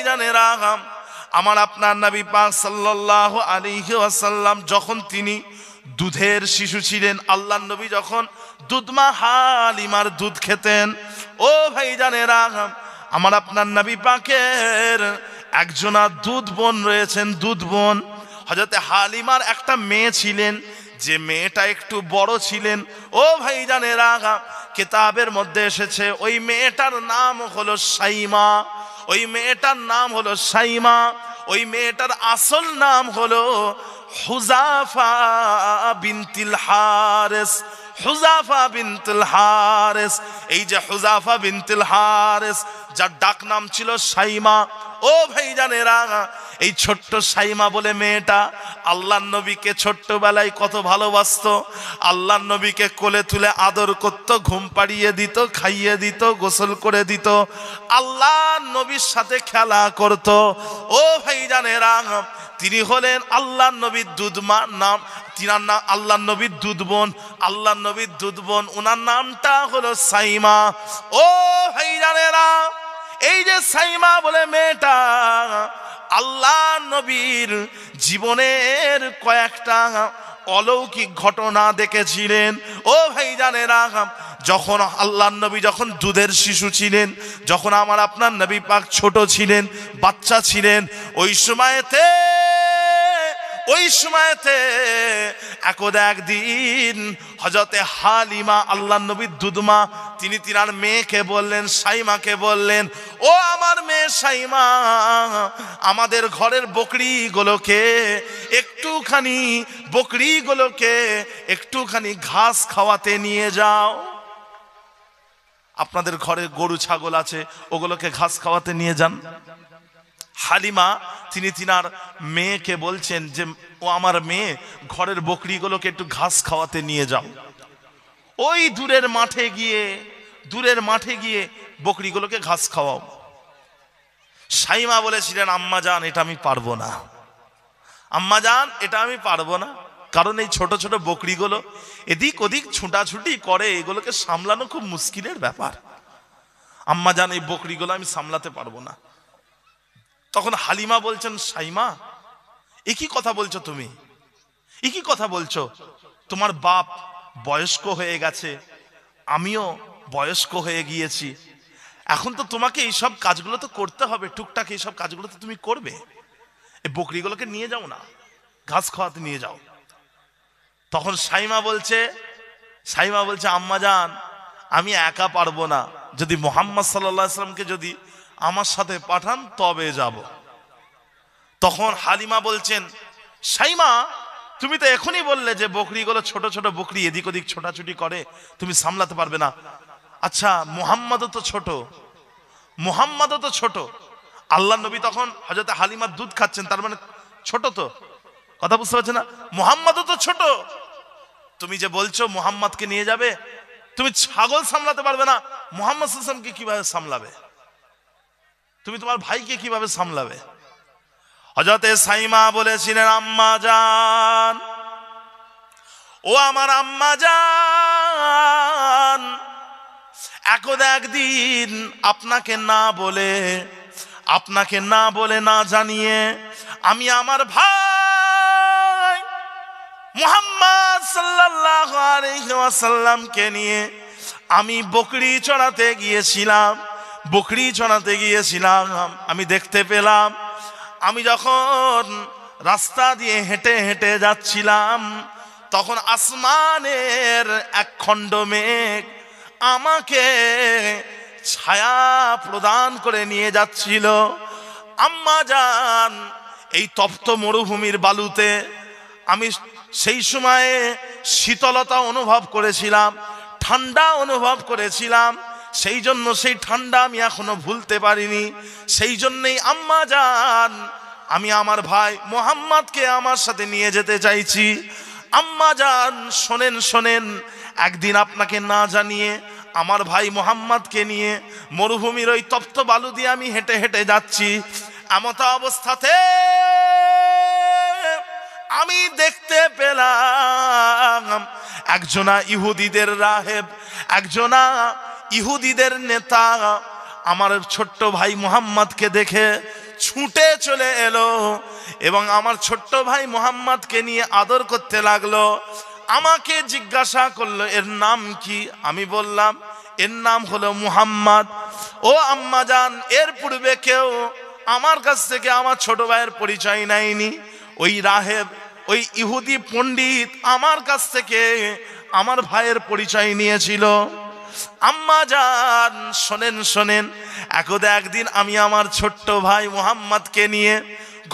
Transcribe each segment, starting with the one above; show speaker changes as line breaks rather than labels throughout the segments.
ভাইজানেরা, আমার আপনার নবী পাক সাল্লাল্লাহু আলাইহি ওয়াসাল্লাম যখন তিনি দুধের শিশু ছিলেন, আল্লাহর নবী যখন দুধমা হালিমার দুধ খেতেন, ও ভাইজানেরা, আমার আপনার নবী পাকের একজনা দুধ বোন রয়েছেন, দুধ বোন। হযরতে হালিমার একটা মেয়ে ছিলেন, যে মেয়েটা একটু বড় ছিলেন। ও ভাইজানেরা, কিতাবের মধ্যে এসেছে ওই মেয়েটার নাম হলো সাইমা। ওই মেয়েটার নাম হলো সাইমা। ওই মেয়েটার আসল নাম হলো হুজাফা বিনতুল হারিস। হুজাফা বিনতুল হারিস। এই যে হুজাফা বিনতুল হারিস, যার ডাক নাম ছিল সাইমা। ও ভাইজানেরা, এই ছোট্ট সাইমা বলে মেয়েটা আল্লাহর নবীকে ছোট্টবেলায় কত ভালোবাসতো। আল্লাহর নবীকে কোলে তুলে আদর করত, ঘুম পাড়িয়ে দিত, খাইয়ে দিত, গোসল করে দিত, আল্লাহর নবীর সাথে খেলা করত। ও ভাইজানেরা, তিনি হলেন আল্লাহর নবীর দুধমা, নাম তিনার নাম আল্লাহর নবীর দুধ বোন। আল্লাহর নবীর দুধ বোন, ওনার নামটা হলো সাইমা। ও ভাইজানেরা, এই যে সাইমা বলে মেয়েটা আল্লাহ নবীর জীবনের কয়েকটা অলৌকিক ঘটনা দেখেছিলেন। ও ভাইজানেরা, যখন আল্লাহর নবী যখন দুধের শিশু ছিলেন, যখন আমার আপনার নবী পাক ছোট ছিলেন, বাচ্চা ছিলেন, ওই সময়তে একদিন হযরতে হালিমা, আল্লাহর নবীর দুধমা, তিনি তিনার মেয়েকে বললেন, সাইমাকে বললেন, ও আমার মেয়ে সাইমা, আমাদের ঘরের বকরিগুলোকে একটুখানি ঘাস খাওয়াতে নিয়ে যাও। আপনাদের ঘরে গরু ছাগল আছে, ওগুলোকে ঘাস খাওয়াতে নিয়ে যান। হালিমা তিনি তিনার মেয়েকে বলছেন যে, ও আমার মেয়ে, ঘরের বকরিগুলোকে একটু ঘাস খাওয়াতে নিয়ে যাও। ওই দূরের মাঠে গিয়ে বকরিগুলোকে ঘাস খাওয়াও। সাইমা বলেছিলেন, আম্মা জান, এটা আমি পারবো না। আম্মা জান, এটা আমি পারবো না, কারণ এই ছোট ছোট বকরিগুলো এদিক ওদিক ছুটাছুটি করে, এগুলোকে সামলানো খুব মুশকিলের ব্যাপার। আম্মা জান, এই বকরিগুলো আমি সামলাতে পারবো না। তখন হালিমা বলছেন, সাইমা, একই কথা বলছো তুমি, একই কথা বলছো। তোমার বাপ বয়স্ক হয়ে গেছে, আমিও বয়স্ক হয়ে গিয়েছি, এখন তো তোমাকে এইসব কাজগুলো তো করতে হবে, টুকটাক এইসব কাজগুলো তো তুমি করবে। এই বকরিগুলোকে নিয়ে যাও না, ঘাস খাওয়াতে নিয়ে যাও। তখন সাইমা বলছে, আম্মা জান, আমি একা পারবো না, যদি মুহাম্মদ সাল্লাল্লাহু আলাইহি ওয়াসাল্লামকে যদি আমার সাথে পাঠান তবে যাব। তখন হালিমা বলছেন, সাইমা, তুমি তো এখনই বললে যে বকরিগুলো ছোট ছোট বকরি এদিক ওদিক ছোটাছুটি করে, তুমি সামলাতে পারবে না। আচ্ছা, মুহাম্মাদও তো ছোট। আল্লাহ নবী তখন হযরত হালিমার দুধ খাচ্ছেন, তার মানে ছোট তো, কথা বুঝতে পারছেন না? মুহাম্মাদও তো ছোট। তুমি যে বলছো মুহাম্মাদকে নিয়ে যাবে, তুমি ছাগল সামলাতে পারবে না, মুহাম্মদ সাল্লাল্লাহু আলাইহি ওয়াসাল্লামকে কিভাবে সামলাবে? তুমি তোমার ভাইকে কিভাবে সামলাবে? হযরতে সাইমা বলেছিলেন, আম্মা জান, ও আমার আম্মা জান, একদিন আপনাকে না বলে না জানিয়ে আমি আমার ভাই মুহাম্মদ সাল্লাল্লাহু আলাইহি ওয়াসাল্লামকে নিয়ে আমি বকরি চড়াতে গিয়েছিলাম। আমি দেখতে পেলাম, আমি যখন রাস্তা দিয়ে হেঁটে হেঁটে যাচ্ছিলাম, তখন আসমানের এক খণ্ড মেঘ আমাকে ছায়া প্রদান করে নিয়ে যাচ্ছিল। আম্মা জান, এই তপ্ত মরুভূমির বালুতে আমি সেই সময়ে শীতলতা অনুভব করেছিলাম, ঠান্ডা অনুভব করেছিলাম। সেই জন্য সেই ঠান্ডা আমি এখনো ভুলতে পারিনি। সেই জন্যই আম্মা জান, আমি আমার ভাই মুহাম্মদকে আমার সাথে নিয়ে যেতে চাইছি। আম্মা জান, শোনেন, একদিন আপনাকে না জানিয়ে আমার ভাই মুহাম্মদকে নিয়ে মরুভূমির ওই তপ্ত বালু দিয়ে আমি হেঁটে হেঁটে যাচ্ছি। এমত অবস্থাতে আমি দেখতে পেলাম একজনা ইহুদিদের রাহেব, একজনা ইহুদিদের নেতা আমার ছোট্ট ভাই মুহাম্মদকে দেখে ছুটে চলে এলো এবং আমার ছোট্ট ভাই মুহাম্মদকে নিয়ে আদর করতে লাগলো। আমাকে জিজ্ঞাসা করলো এর নাম কি? আমি বললাম এর নাম হলো মুহাম্মদ। ও আম্মা জান, এর পূর্বে কেউ আমার কাছ থেকে আমার ছোট ভাইয়ের পরিচয় নেয়নি। ওই রাহেব, ওই ইহুদি পণ্ডিত আমার কাছ থেকে আমার ভাইয়ের পরিচয় নিয়েছিল। আম্মা জান শোনেন শোনেন, একদিন আমি আমার ছোট্ট ভাই মুহাম্মদকে নিয়ে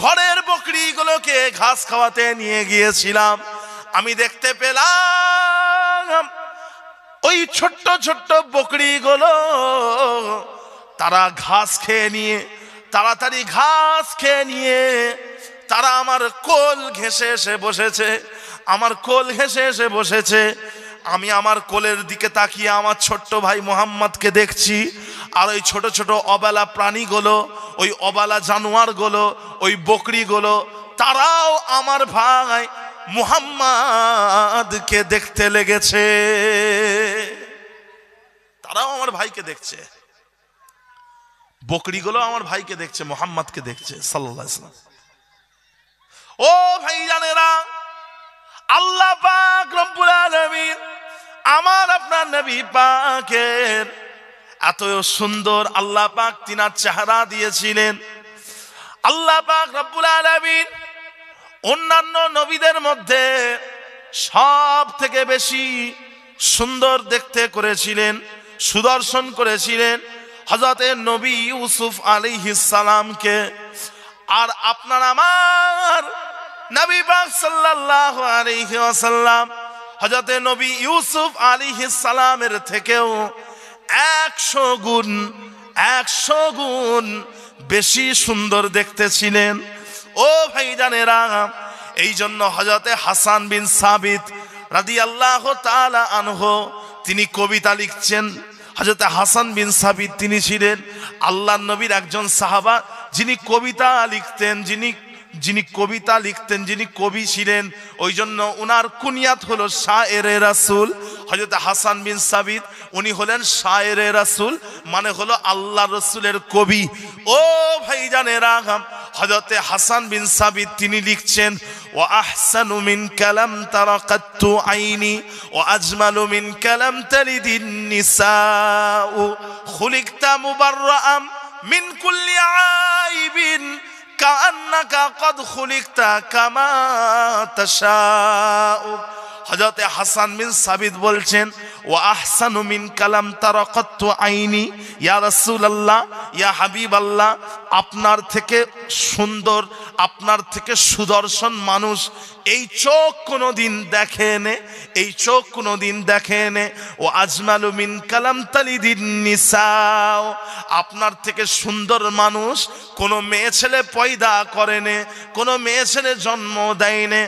ঘরের বকরিগুলোকে ঘাস খাওয়াতে নিয়ে গিয়েছিলাম। আমি দেখতে পেলাম ওই ছোট্ট ছোট্ট বকরিগুলো তারা ঘাস খেয়ে নিয়ে, তাড়াতাড়ি ঘাস খেয়ে নিয়ে তারা আমার কোল ঘেঁষে এসে বসেছে, আমার কোল ঘেঁষে এসে বসেছে। আমি আমার কোলের দিকে তাকিয়ে আমার ছোট্ট ভাই মুহাম্মদকে দেখছি, আর ওই ছোট ছোট অবেলা প্রাণীগুলো, ওই অবেলা জানোয়ারগুলো, ওই বকরিগুলো, তারাও আমার ভাই মুহাম্মদকে দেখতে লেগেছে। তারাও আমার ভাইকে দেখছে, বকরিগুলো আমার ভাইকে দেখছে, মুহাম্মদকে দেখছে সাল্লাল্লাহু আলাইহি ওয়াসাল্লাম। ও ভাইজানেরা, আল্লাহ পাক রব্বুল আলামিন আমার আপনার নবী পাকের এত সুন্দর আল্লাহ পাক তিনার চেহারা দিয়েছিলেন। আল্লাহ পাক রব্বুল আলামিন অন্যান্য নবীদের মধ্যে সব থেকে বেশি সুন্দর দেখতে করেছিলেন, সুদর্শন করেছিলেন হযরতে নবী ইউসুফ আলাইহিস সালামকে। আর আপনার আমার নবী পাক সাল্লাল্লাহু আলাইহি ওয়াসাল্লাম হযরতে নবী ইউসুফ আলাইহিস সালামের থেকেও 100 গুণ বেশি সুন্দর দেখতে ছিলেন। ও ভাইজানেরা, এই জন্য হযরতে হাসান বিন সাবিত রাদিয়াল্লাহু তাআলা আনহু তিনি কবিতা লিখছেন। হযরতে হাসান বিন সাবিত তিনি ছিলেন আল্লাহর নবীর একজন সাহাবা, যিনি কবিতা লিখতেন, যিনি কবি ছিলেন। ওই জন্য উনার কুনিয়াত হলো শায়েরে রাসূল। হযরত হাসান বিন সাবিত উনি হলেন শায়েরে রাসূল, মানে হলো আল্লাহ রসুলের কবি। ও ভাইজানেরা, হযরতে হাসান বিন সাবিত তিনি লিখছেন, ওয়া আহসানু মিন কালাম তারাকাতু আইনি ওয়া আজমালু মিন কালাম তালিদিন নিসাউ খুলিকতা মুবাররাআম মিন কুল্লি আইবিন কাআন্নাকা কদ খুলিকতা কামা তাশাউ। হযরতে হাসান বিন সাবিত বলছেন, ওয়া আহসানু মিন কালাম তারাকাতু আইনি, ইয়া রাসূলুল্লাহ, ইয়া হাবিবাল্লাহ, আপনার থেকে সুন্দর, আপনার থেকে সুদর্শন মানুষ এই চোখ কোনোদিন দেখেনে, এই চোখ কোনোদিন দেখেনে। ও আজমালু মিন কালাম তালিদিন নিসাও, আপনার থেকে সুন্দর মানুষ কোনো মেয়ে ছেলে পয়দা করেনে, কোনো মেয়ে ছেলে জন্ম দেয়নে।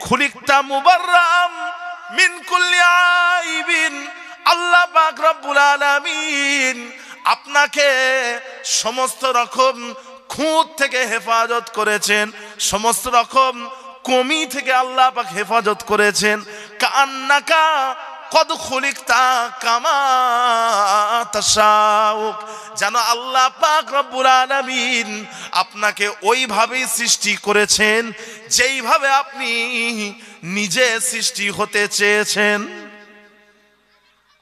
খুলিকতা মুবাররাম মিন কুল্লি আইবিন, আল্লাহ পাক রব্বুল আলামিন আপনাকে সমস্ত রকম খুঁত থেকে হেফাজত করেছেন, সমস্ত রকম কমি থেকে আল্লাহ পাক হেফাজত করেছেন। কান্নাকা কদ খুলিকতা কামা তাশাউ, যেন আল্লাহ পাক রব্বুল আলামিন আপনাকে ওইভাবেই সৃষ্টি করেছেন যেইভাবে আপনি নিজে সৃষ্টি হতে চেয়েছেন।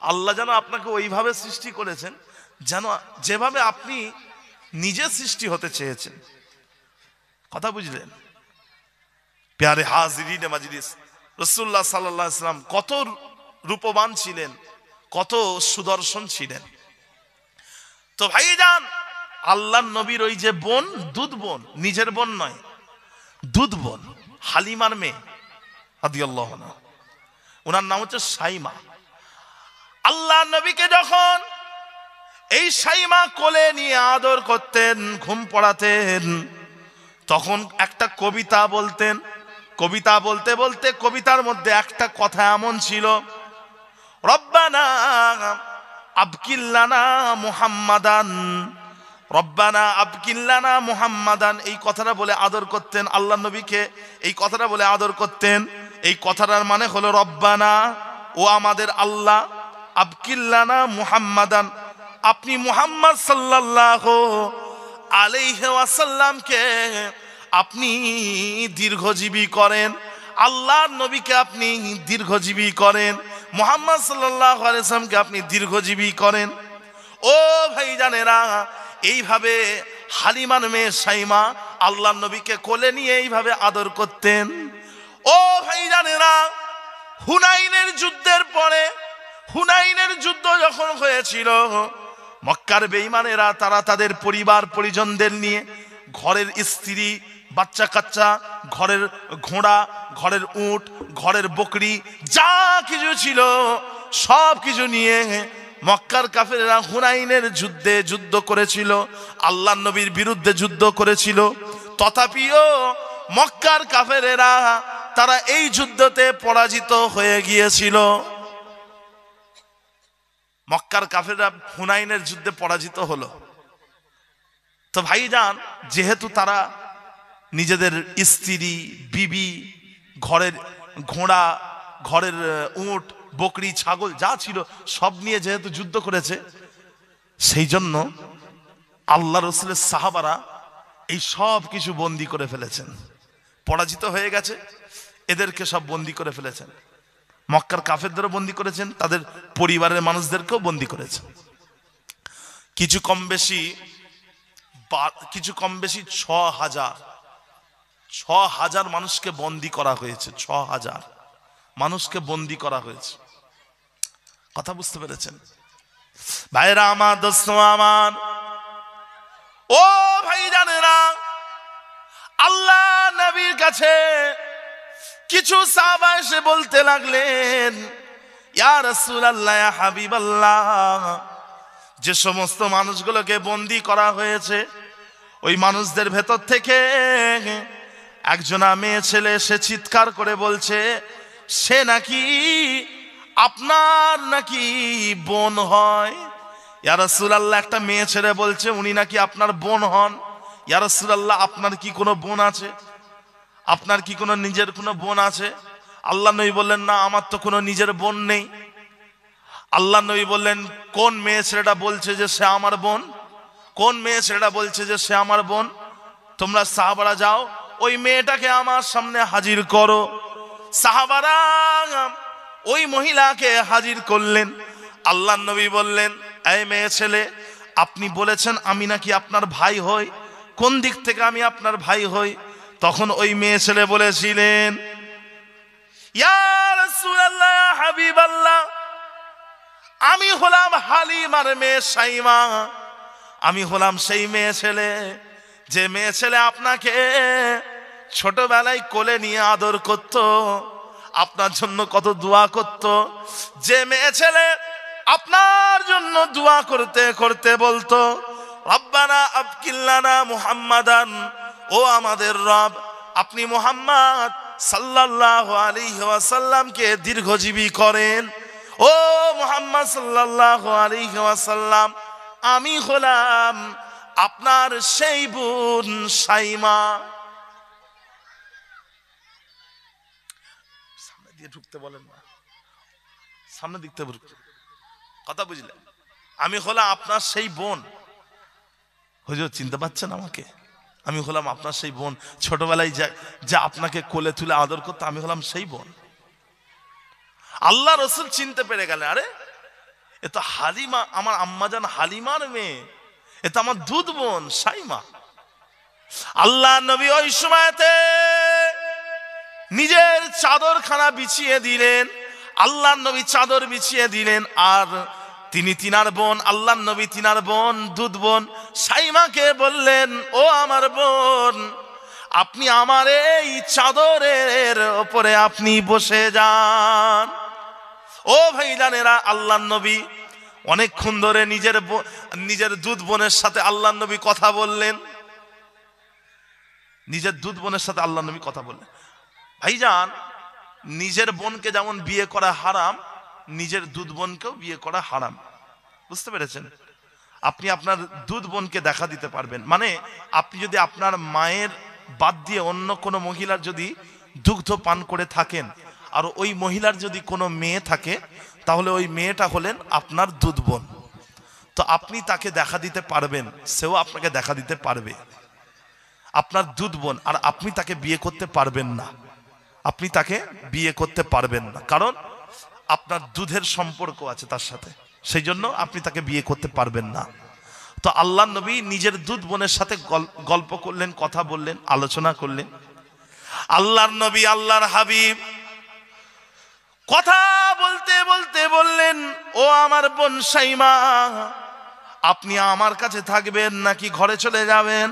আল্লাহ যেন আপনাকে ওইভাবে সৃষ্টি করেছেন যেন যেভাবে আপনি নিজে সৃষ্টি হতে চেয়েছেন। কথা বুঝলেন? প্যারে হাজিরিনে মাজলিস, রাসূলুল্লাহ সাল্লাল্লাহু আলাইহি ওয়াসাল্লাম কত রূপবান ছিলেন, কত সুদর্শন ছিলেন। তো ভাইজান, আল্লাহর নবীর ওই যে বোন, দুধ বোন, নিজের বোন নয়, দুধ বোন, হালিমার মেয়ে রাদিয়াল্লাহু আনহা, ওনার নাম হচ্ছে সাইমা। আল্লাহ নবীকে যখন এই সাইমা কোলে নিয়ে আদর করতেন, ঘুম পড়াতেন, তখন একটা কবিতা বলতেন। কবিতা বলতে বলতে কবিতার মধ্যে একটা কথা এমন ছিল, রব্বানা আবকিল্লানা মুহাম্মাদান, রব্বানা আবকিল্লানা মুহাম্মাদান, এই কথাটা বলে আদর করতেন আল্লাহ নবীকে, এই কথাটা বলে আদর করতেন। এই কথাটার মানে হলো রব্বানা, ও আমাদের আল্লাহ, আবকিল্লানা মুহাম্মাদান, আপনি মুহাম্মদ সাল্লাল্লাহু আলাইহি ওয়াসাল্লামকে আপনি দীর্ঘজীবী করেন, আল্লাহর নবীকে আপনি দীর্ঘজীবী করেন, মুহাম্মদ সাল্লাল্লাহু আলাইহি ওয়াসাল্লামকে আপনি দীর্ঘজীবী করেন। ও ভাইজানেরা, এইভাবে হালিমার মেয়ে সাইমা আল্লাহর নবীকে কোলে নিয়ে এইভাবে আদর করতেন। ও ভাইজানেরা, হুনাইনের যুদ্ধের পরে, হুনাইনের যুদ্ধ যখন হয়েছিল, মক্কার বেঈমানেরা তারা তাদের পরিবার পরিজনদের নিয়ে, ঘরের স্ত্রী বাচ্চা কাচ্চা, ঘরের ঘোড়া, ঘরের উট, ঘরের বকরি, যা কিছু ছিল সব কিছু নিয়ে মক্কার কাফেররা হুনাইনের যুদ্ধে যুদ্ধ করেছিল, আল্লাহর নবীর বিরুদ্ধে যুদ্ধ করেছিল। তথাপিও মক্কার কাফেরেরা তারা এই যুদ্ধতে পরাজিত হয়ে গিয়েছিল। মক্কার কাফেররা হুনাইনের যুদ্ধে পরাজিত হলো। তো ভাইজান, যেহেতু তারা নিজেদের স্ত্রী, বিবি, ঘরের ঘোড়া, ঘরের উট, বকরি, ছাগল যা ছিল সব নিয়ে যেহেতু যুদ্ধ করেছে, সেই জন্য আল্লাহ রাসূলের সাহাবারা এই সব কিছু বন্দী করে ফেলেছেন। পরাজিত হয়ে গেছে, এদেরকে সব বন্দী করে ফেলেছেন। মক্কার কাফেরদেরও বন্দী করেছেন, তাদের পরিবারের মানুষদেরকেও বন্দী করেছেন। কিছু কম বেশি 6,000 মানুষকে বন্দী করা হয়েছে। 6,000 মানুষকে বন্দী করা হয়েছে। কথা বুঝতে পেরেছেন ভাইরা আমার, দোস্ত আমার, ও ভাইজানেরা, আল্লাহ নবীর কাছে কিছু সাহাবা এসে বলতে লাগলেন, ইয়া রাসূলুল্লাহ, ইয়া হাবিবাল্লাহ, যে সমস্ত মানুষগুলোকে বন্দী করা হয়েছে ওই মানুষদের ভেতর থেকে একজনা মেয়ে ছেলে সে চিৎকার করে বলছে সে নাকি আপনার নাকি বোন হয়। ইয়া রাসূলুল্লাহ, একটা মেয়ে ছেলে বলছে উনি নাকি আপনার বোন হন। ইয়া রাসূলুল্লাহ, আপনার কি কোনো বোন আছে? আপনার কি কোনো নিজের কোনো বোন আছে? আল্লাহ নবী বললেন, না, আমার তো কোনো নিজের বোন নেই। আল্লাহ নবী বললেন, কোন মেয়ে ছেলেটা বলছে যে সে আমার বোন? কোন মেয়ে ছেলেটা বলছে যে সে আমার বোন? তোমরা সাহাবারা যাও, ওই মেয়েটাকে আমার সামনে হাজির করো। সাহাবারা ওই মহিলাকে হাজির করলেন। আল্লাহ নবী বললেন, এই মেয়ে ছেলে, আপনি বলেছেন আমি নাকি আপনার ভাই হই, কোন দিক থেকে আমি আপনার ভাই হই? তখন ওই মেয়ে ছেলে বলেছিলেন, ইয়া রাসূলুল্লাহ, ইয়া হাবিবাল্লাহ, আমি হলাম হালিমার মেয়ে সাইমা। আমি হলাম সেই মেয়ে ছেলে, যে মেয়ে ছেলে আপনাকে ছোটবেলায় কোলে নিয়ে আদর করত, আপনার জন্য কত দোয়া করত, যে মেয়ে ছেলে আপনার জন্য দোয়া করতে করতে বলতো, রব্বানা আবকিল্লানা মুহাম্মাদান, ও আমাদের রব, আপনি মুহাম্মদ সাল্লাল্লাহু আলাইহি ওয়াসাল্লামকে দীর্ঘজীবী করেন। ও মুহাম্মদ সাল্লাল্লাহু আলাইহি ওয়াসাল্লাম, আমি হলাম আপনার সেই বোন সাইমা। সামনে দিয়ে ঢুকতে বলেন না, সামনে দিকতে কথা বুঝলেন? আমি হলাম আপনার সেই বোন। হুজুর চিনতে পারছেন আমাকে? আমি হলাম আপনার সেই বোন, ছোটবেলায় যা আপনাকে কোলে তুলে আদর করতো, আমি হলাম সেই বোন। আল্লাহ রসুল চিনতে পেরে গেলেন, আরে এ তো হালিমা, আমার আম্মাজান হালিমার মেয়ে, এ তো আমার দুধ বোন সাইমা। আল্লাহ নবী ওই সময়তে নিজের চাদরখানা বিছিয়ে দিলেন। আল্লাহ নবী চাদর বিছিয়ে দিলেন, আর তিনি তিনার বোন, আল্লাহ নবী তিনার বোন, দুধ বোন সাইমাকে বললেন, ও আমার বোন, আপনি আমার এই চাদরের ওপরে আপনি বসে যান। ও ভাইজানেরা, আল্লাহ নবী অনেকক্ষণ ধরে নিজের দুধ বোনের সাথে আল্লাহ নবী কথা বললেন। নিজের দুধ বোনের সাথে আল্লাহ নবী কথা বললেন। ভাইজান, নিজের বোনকে যেমন বিয়ে করা হারাম, নিজের দুধ বোনকেও বিয়ে করা হারাম। বুঝতে পেরেছেন? আপনি আপনার দুধ বোনকে দেখা দিতে পারবেন, মানে আপনি যদি আপনার মায়ের বাদ দিয়ে অন্য কোনো মহিলার যদি দুগ্ধ পান করে থাকেন, আর ওই মহিলার যদি কোনো মেয়ে থাকে, তাহলে ওই মেয়েটা হলেন আপনার দুধ বোন। তো আপনি তাকে দেখা দিতে পারবেন, সেও আপনাকে দেখা দিতে পারবে। আপনার দুধ বোন, আর আপনি তাকে বিয়ে করতে পারবেন না, আপনি তাকে বিয়ে করতে পারবেন না, কারণ আপনার দুধের সম্পর্ক আছে তার সাথে, সেই জন্য আপনি তাকে বিয়ে করতে পারবেন না। তো আল্লাহ নবী নিজের দুধ বোনের সাথে গল্প করলেন, কথা বললেন, আলোচনা করলেন। আল্লাহর নবী, আল্লাহর হাবিব কথা বলতে বলতে বললেন, ও আমার বোন সাইমা, আপনি আমার কাছে থাকবেন নাকি ঘরে চলে যাবেন?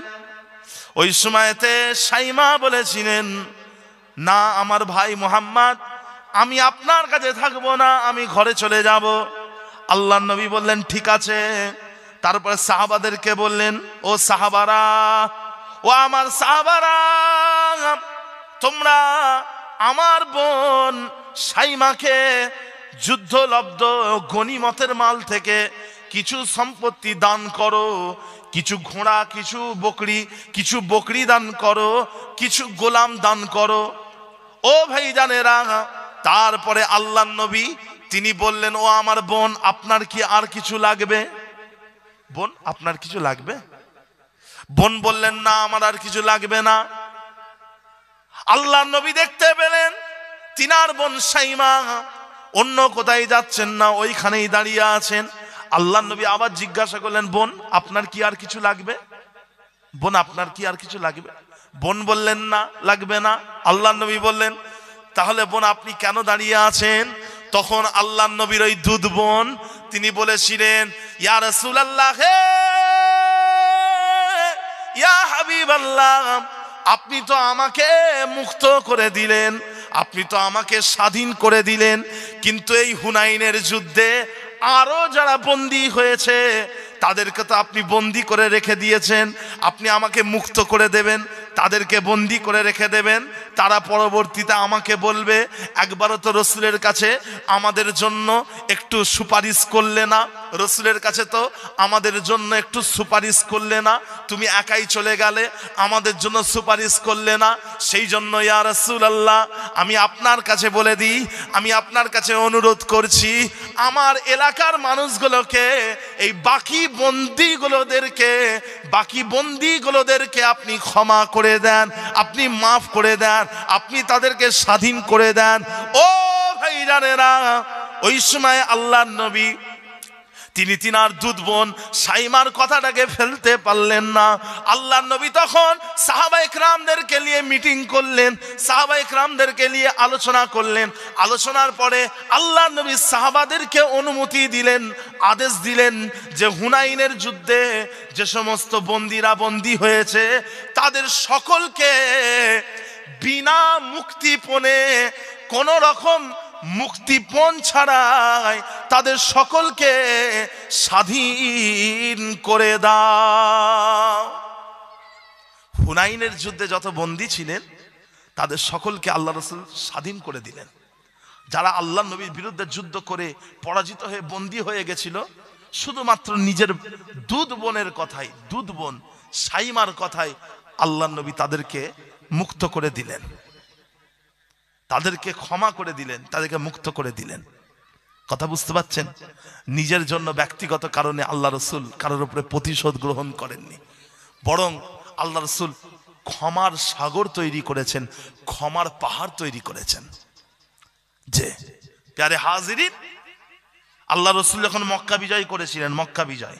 ওই সময়তে সাইমা বলেছিলেন, না আমার ভাই মুহাম্মদ, আমি আপনার কাছে থাকবো না, আমি ঘরে চলে যাব। আল্লাহর নবী বললেন ঠিক আছে। তারপরে সাহাবাদেরকে বললেন, ও সাহাবারা, ও আমার সাহাবারা, তোমরা আমার বোন সাইমাকে যুদ্ধলব্ধ গনিমতের মাল থেকে কিছু সম্পত্তি দান করো, কিছু ঘোড়া, কিছু বকরি দান করো, কিছু গোলাম দান করো। ও ভাই জানেরা, তারপরে আল্লাহর নবী তিনি বললেন, ও আমার বোন, আপনার কি আর কিছু লাগবে? বোন, আপনার কিছু লাগবে? বোন বললেন, না আমার আর কিছু লাগবে না। আল্লাহর নবী দেখতে পেলেন তিনার বোন সাইমা অন্য কোথায় যাচ্ছেন না, ওইখানেই দাঁড়িয়ে আছেন। আল্লাহর নবী আবার জিজ্ঞাসা করলেন, বোন আপনার কি আর কিছু লাগবে? বোন আপনার কি আর কিছু লাগবে? বোন বললেন, না লাগবে না। আল্লাহর নবী বললেন, তাহলে বোন আপনি কেন দাঁড়িয়ে আছেন? তখন আল্লাহর নবীর ওই দুধ বোন তিনি বলেছিলেন, ইয়া রাসূলুল্লাহ, হে ইয়া হাবিবাল্লাহ, আপনি তো আমাকে মুক্ত করে দিলেন, আপনি তো আমাকে স্বাধীন করে দিলেন, কিন্তু এই হুনাইনের যুদ্ধে আরো যারা বন্দী হয়েছে তাদেরকে তো আপনি বন্দী করে রেখে দিয়েছেন, আপনি আমাকে মুক্ত করে দেবেন, তাদেরকে বন্দী করে রেখে দেবেন, তারা পরবর্তীতে আমাকে বলবে, একবারও তো রসুলের কাছে আমাদের জন্য একটু সুপারিশ করলে না, রসুলের কাছে তো আমাদের জন্য একটু সুপারিশ করলে না, তুমি একাই চলে গেলে, আমাদের জন্য সুপারিশ করলে না। সেই জন্য ইয়া রাসূলুল্লাহ, আমি আপনার কাছে বলে দিই, আমি আপনার কাছে অনুরোধ করছি, আমার এলাকার মানুষগুলোকে, এই বাকি বন্দীগুলোদেরকে আপনি ক্ষমা করে দেন, আপনি মাফ করে দেন, আপনি তাদেরকে স্বাধীন করে দেন। ও ভাইজানেরা, ওই সময় আল্লাহর নবী তিনি তিনার দুধ বোন সাইমার কথাটাকে ফেলতে পারলেন না। আল্লাহর নবী তখন সাহাবায়ে কেরামদেরকে নিয়ে মিটিং করলেন, সাহাবায়ে কেরামদেরকে নিয়ে আলোচনা করলেন। আলোচনার পরে আল্লাহর নবী সাহাবাদেরকে অনুমতি দিলেন, আদেশ দিলেন যে হুনাইনের যুদ্ধে যে সমস্ত বন্দীরা বন্দী হয়েছে তাদের সকলকে বিনা মুক্তিপণে, কোন রকম মুক্তিপণ ছাড়াই তাদের সকলকে স্বাধীন করে দাও। হুনাইনের যুদ্ধে যত বন্দী ছিলেন তাদের সকলকে আল্লাহ রাসূল স্বাধীন করে দিলেন। যারা আল্লাহ নবীর বিরুদ্ধে যুদ্ধ করে পরাজিত হয়ে বন্দী হয়ে গেছিল, শুধুমাত্র নিজের দুধ বোনের কথাই, দুধ বোন সাইমার কথাই আল্লাহ নবী তাদেরকে মুক্ত করে দিলেন, তাদেরকে ক্ষমা করে দিলেন, তাদেরকে মুক্ত করে দিলেন। কথা বুঝতে পারছেন? নিজের জন্য ব্যক্তিগত কারণে আল্লাহ রসুল কারোর উপরে প্রতিশোধ গ্রহণ করেননি, বরং আল্লাহ রসুল ক্ষমার সাগর তৈরি করেছেন, ক্ষমার পাহাড় তৈরি করেছেন। যে প্যারে হাজিরিন, আল্লাহ রসুল যখন মক্কা বিজয় করেছিলেন, মক্কা বিজয়,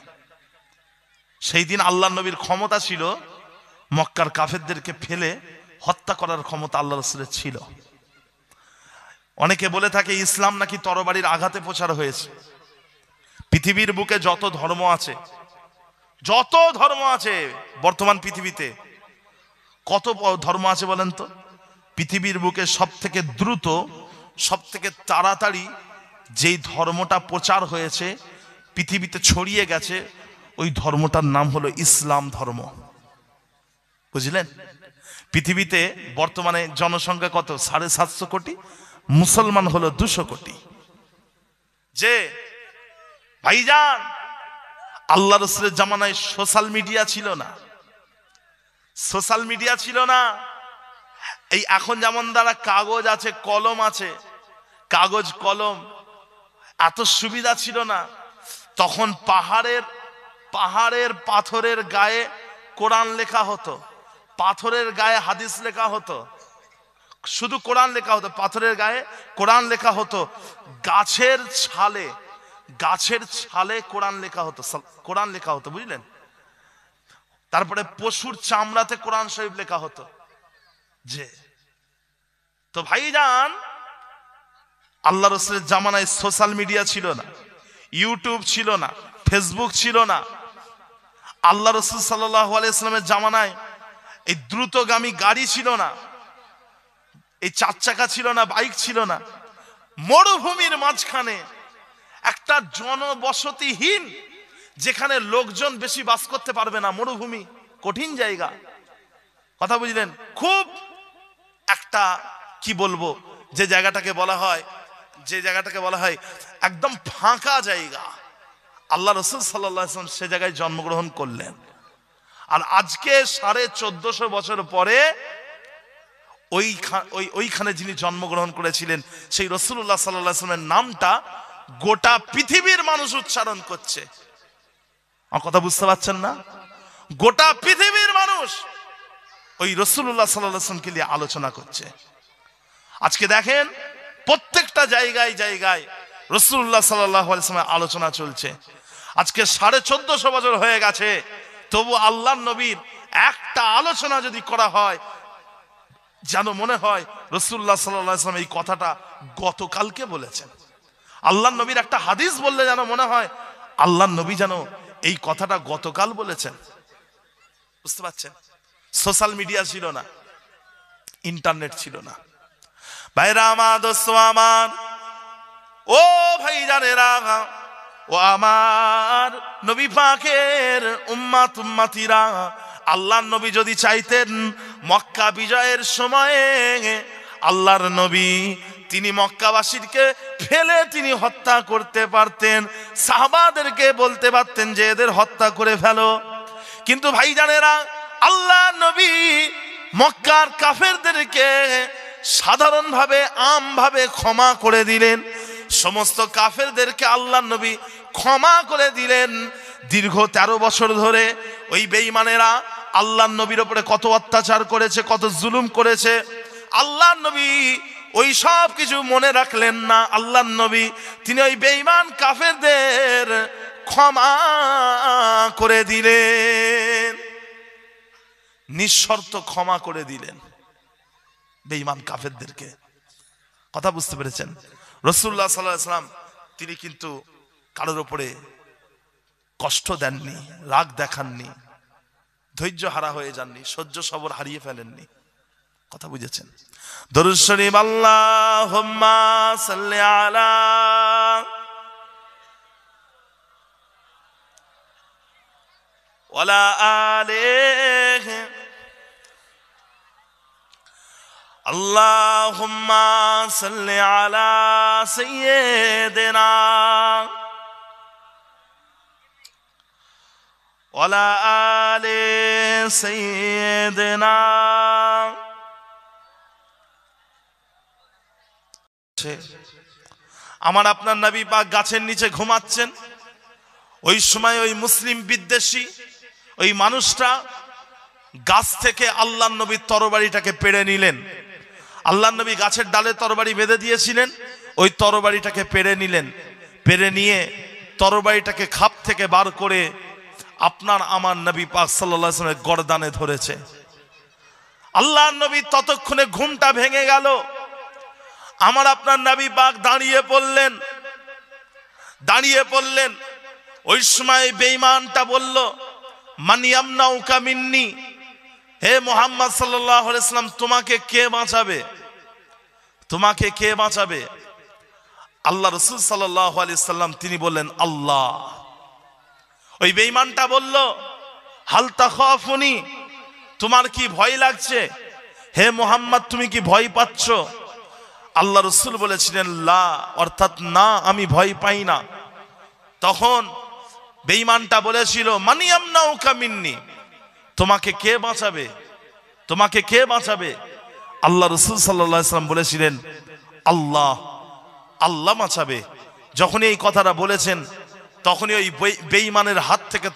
সেই দিন আল্লাহ নবীর ক্ষমতা ছিল মক্কার কাফেরদেরকে ফেলে হত্যা করার ক্ষমতা আল্লাহ রসুলের ছিল। অনেকে বলে থাকে ইসলাম নাকি তরবারির আঘাতে প্রচার হয়েছে। পৃথিবীর বুকে যত ধর্ম আছে বর্তমান পৃথিবীতে, কত ধর্ম আছে বলেন তো? পৃথিবীর বুকে সব থেকে দ্রুত, সব থেকে তাড়াতাড়ি যেই ধর্মটা প্রচার হয়েছে, পৃথিবীতে ছড়িয়ে গেছে, ওই ধর্মটার নাম হলো ইসলাম ধর্ম। বুঝলেন? পৃথিবীতে বর্তমানে জনসংখ্যা কত? 750 কোটি, মুসলমান হলো 200 কোটি। যে ভাইজান, আল্লাহ রাসূলের জামানায় সোশ্যাল মিডিয়া ছিল না, সোশ্যাল মিডিয়া ছিল না। এই এখন যেমন দ্বারা কাগজ আছে, কলম আছে, কাগজ কলম, এত সুবিধা ছিল না। তখন পাহাড়ের পাথরের গায়ে কোরআন লেখা হতো, পাথরের গায়ে হাদিস লেখা হতো, শুধু কোরআন লেখা হতো, পাথরের গায়ে কোরআন লেখা হতো। গাছের ছালে কোরআন লেখা হতো, বুঝলেন? তারপরে পশুর চামড়াতে কোরআন শরীফ লেখা হতো। যে তো ভাইজান, আল্লাহ রাসূলের জামানায় সোশ্যাল মিডিয়া ছিল না, ইউটিউব ছিল না, ফেসবুক ছিল না। আল্লাহ রাসূল সাল্লাল্লাহু আলাইহি ওয়াসাল্লামের জামানায় এই দ্রুতগামী গাড়ি ছিল না, এই 4 চাকা ছিল না, বাইক ছিল না। মরুভূমির মাঝখানে একটা জনবসতিহীন, যেখানে লোকজন বেশি বাস করতে পারবে না, মরুভূমি কঠিন জায়গা, কথা বুঝলেন? খুব একটা কি বলবো, যে জায়গাটাকে বলা হয় একদম ফাঁকা জায়গা। আল্লাহ রাসূল সাল্লাল্লাহু আলাইহি ওয়াসাল্লাম সে জায়গায় জন্মগ্রহণ করলেন। আর আজকে 1450 বছর পরে ওইখানে যিনি জন্মগ্রহণ করেছিলেন, সেই রাসূলুল্লাহ সাল্লাল্লাহু আলাইহি ওয়াসাল্লামের নামটা গোটা পৃথিবীর মানুষ উচ্চারণ করছে। আমার কথা বুঝতে পারছেন না? গোটা পৃথিবীর মানুষ ওই রাসূলুল্লাহ সাল্লাল্লাহু আলাইহি ওয়াসাল্লামকে নিয়ে আলোচনা করছে। আজকে দেখেন প্রত্যেকটা জায়গায় রাসূলুল্লাহ সাল্লাল্লাহু আলাইহি ওয়াসাল্লামের আলোচনা চলছে। আজকে 1450 বছর হয়ে গেছে, তবু আল্লাহর নবীর একটা আলোচনা যদি করা হয়, যেন মনে হয় রাসূলুল্লাহ সাল্লাল্লাহু আলাইহি ওয়াসাল্লাম এই কথাটা গতকালকে বলেছেন। আল্লাহর নবীর একটা হাদিস বললে যেন মনে হয় আল্লাহর নবী যেন এই কথাটা গতকাল বলেছেন। বুঝতে পারছেন? সোশ্যাল মিডিয়া ছিল না, ইন্টারনেট ছিল না। ভাইরা আমার, দোস্ত আমার, ও ভাইজানেরা, ও আমার নবী পাকের উম্মতিরা, আল্লাহর নবী যদি চাইতেন মক্কা বিজয়ের সময়ে আল্লাহর নবী তিনি মক্কাবাসীকে ফেলে তিনি হত্যা করতে পারতেন, সাহাবাদেরকে বলতে পারতেন যে এদের হত্যা করে ফেলো। কিন্তু ভাইজানেরা, আল্লাহর নবী মক্কার কাফেরদেরকে সাধারণভাবে আমভাবে ক্ষমা করে দিলেন। সমস্ত কাফেরদেরকে আল্লাহর নবী ক্ষমা করে দিলেন। দীর্ঘ 13 বছর ধরে ওই বেঈমানেরা আল্লাহর নবীর উপরে কত অত্যাচার করেছে, কত জুলুম করেছে, আল্লাহর নবী ওই সব কিছু মনে রাখলেন না। আল্লাহর নবী তিনি ওই বেঈমান কাফেরদের ক্ষমা করে দিলেন, নিঃশর্ত ক্ষমা করে দিলেন বেঈমান কাফেরদেরকে। কথা বুঝতে পেরেছেন? রাসূলুল্লাহ সাল্লাল্লাহু আলাইহি ওয়াসাল্লাম তিনি কিন্তু কারোর উপরে কষ্ট দেননি, রাগ দেখাননি, ধৈর্য হারা হয়ে যাননি, সহ্য সবর হারিয়ে ফেলেননি। কথা বুঝেছেন? দরুদ শরীফ আল্লাহুম্মা সাল্লি আলা ওয়ালা আলিহি আল্লাহুম্মা সাল্লি আলা সাইয়্যিদিনা ওয়ালা আলি সাইয়্যিদিনা। আমার আপনার নবী পাক গাছের নিচে ঘুমাচ্ছেন, ওই সময় ওই মুসলিম বিদ্বেষী ওই মানুষটা গাছ থেকে আল্লাহর নবীর তরবারিটাকে পেড়ে নিলেন। আল্লাহর নবী গাছের ডালে তরবারি বেঁধে দিয়েছিলেন, ওই তরবারিটাকে পেড়ে নিলেন। পেড়ে নিয়ে তরবারিটাকে খাপ থেকে বার করে আপনার আমার নবী পাক সাল্লাল্লাহু আলাইহি ওয়াসাল্লামের গর্দানে ধরেছে। আল্লাহর নবী ততক্ষণে ঘুমটা ভেঙে গেল। আমার আপনার নবী পাক দাঁড়িয়ে পড়লেন। ওই সময় বেঈমানটা বলল, মান ইয়ামনাউকা মিন্নি, হে মুহাম্মদ সাল্লাল্লাহু আলাইহি ওয়াসাল্লাম, তোমাকে কে বাঁচাবে? আল্লাহ রাসূল সাল্লাল্লাহু আলাইহি ওয়াসাল্লাম তিনি বললেন, আল্লাহ। ওই বেঈমানটা বলল, হাল তাখাফুনি, তোমার কি ভয় লাগছে? হে মুহাম্মদ, তুমি কি ভয় পাচ্ছ? আল্লাহ রাসূল বলেছিলেন, লা, অর্থাৎ না, আমি ভয় পাই না। তখন বেঈমানটা বলেছিল, মান ইয়ামনাউকা মিন্নি, তোমাকে কে বাঁচাবে? আল্লাহ রাসূল সাল্লাল্লাহু আলাইহি ওয়াসাল্লাম বলেছিলেন, আল্লাহ বাঁচাবে। যখন এই কথাটা বলেছেন, তখনই ওই বেঈমানের হাত থেকে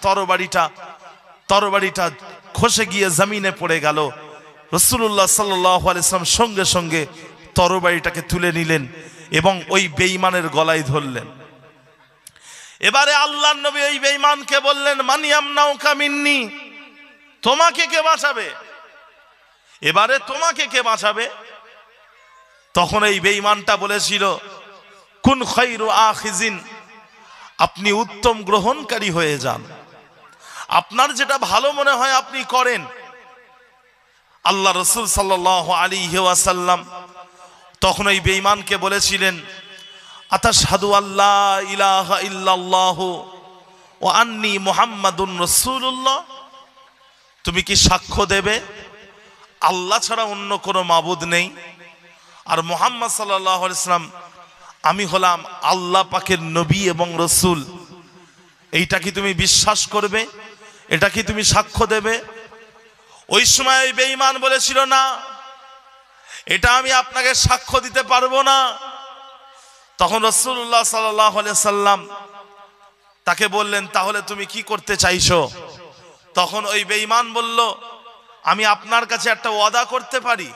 তরবারিটা খসে গিয়ে জমিনে পড়ে গেল। রাসূলুল্লাহ সাল্লাল্লাহু আলাইহি ওয়াসাল্লাম সঙ্গে সঙ্গে তরবারিটাকে তুলে নিলেন এবং ওই বেঈমানের গলায় ধরলেন। এবারে আল্লাহর নবী ওই বেঈমানকে বললেন, মান ইয়ামনাউকা মিন্নি, তোমাকে কে বাঁচাবে? এবারে তোমাকে কে বাঁচাবে? তখন এই বেঈমানটা বলেছিল, কুন খায়রু আখিজিন, আপনি উত্তম গ্রহণকারী হয়ে যান, আপনার যেটা ভালো মনে হয় আপনি করেন। আল্লাহ রাসূল সাল্লাল্লাহু আলাইহি ওয়াসাল্লাম তখন এই বেঈমানকে বলেছিলেন, আতাশহাদু আল্লা ইলাহা ইল্লাল্লাহু ওয়া আন্নী মুহাম্মাদুর রাসূলুল্লাহ, তুমি কি সাক্ষ্য দেবে আল্লাহ ছাড়া অন্য কোনো মাবুদ নেই, আর মুহাম্মদ সাল্লাল্লাহু আলাইহি ওয়াসাল্লাম আমি হলাম আল্লাহ পাকের নবী এবং রসুল? এইটা কি তুমি বিশ্বাস করবে? এটা কি তুমি সাক্ষ্য দেবে? ওই সময় ওই বেঈমান বলেছিল, না, এটা আমি আপনাকে সাক্ষ্য দিতে পারবো না। তখন রাসূলুল্লাহ সাল্লাল্লাহু আলাইহি ওয়াসাল্লাম তাকে বললেন, তাহলে তুমি কি করতে চাইছো? তখন ওই বেঈমান বলল, আমি আপনার কাছে একটা ওয়াদা করতে পারি,